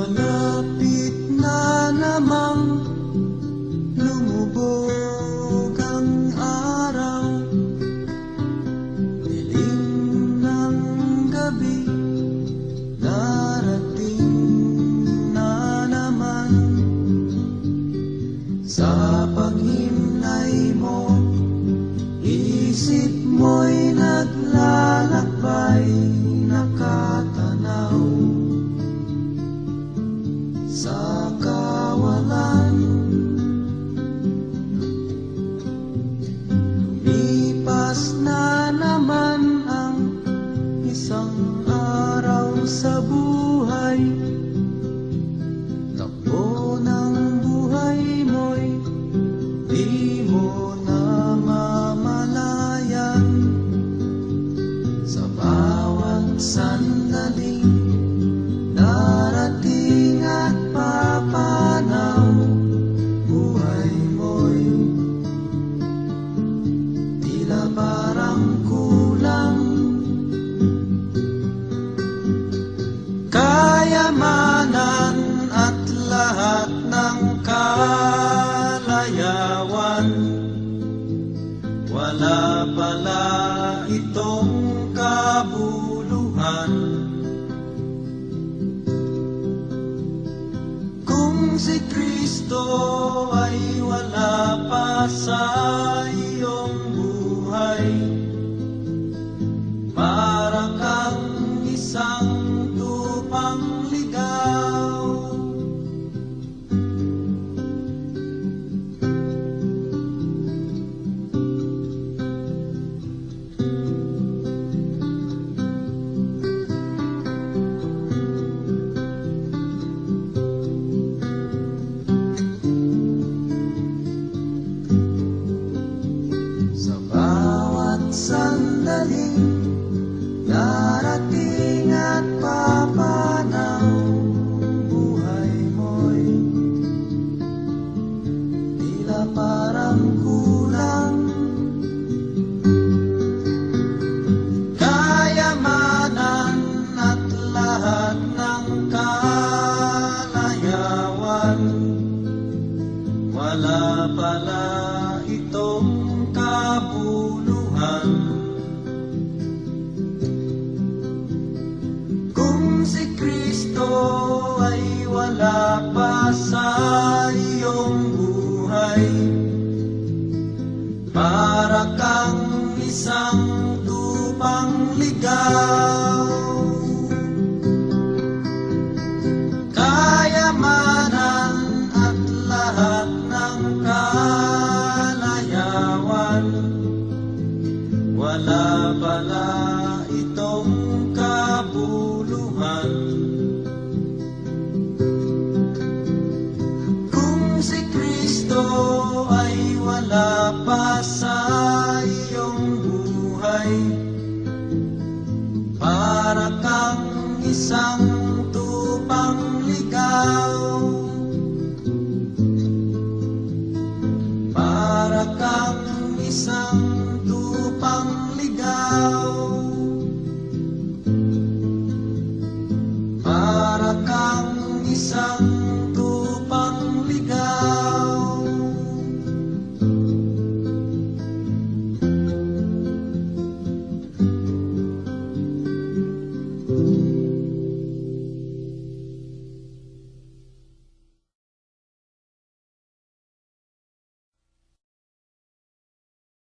Malapit na namang lumubog ang araw, dilim ng gabi, darating na naman. Sa paghimlay mo, isip mo'y naglalakbay, nakatanaw sa kawalan. Lumipas na naman ang isang araw sa buhay. Takbo ng buhay mo'y di mo na mamalayan. Sa bawat sandaling darating at papanaw, buhay mo'y tila parang kulang. Kayamanan at lahat ng kalayawan, wala pala itong kabuluhan. Kung si Kristo ay wala pa sa iyong buhay, para kang isang tupang ligaw. Sa bawat sandaling darating at papanaw, buhay mo'y tila parang kulang. Kayamanan at lahat ng kalayawan, wala pala itong kabuluhan. Kung si Kristo ay wala pa sa iyong buhay, para kang isang tupang ligaw. Kayamanan at lahat ng kalayawan, wala pala itong kabuluhan. Kung si Kristo ay wala pa sa iyong buhay, para kang isang tupang ligaw. Para kang isang tupang ligaw. Para kang isang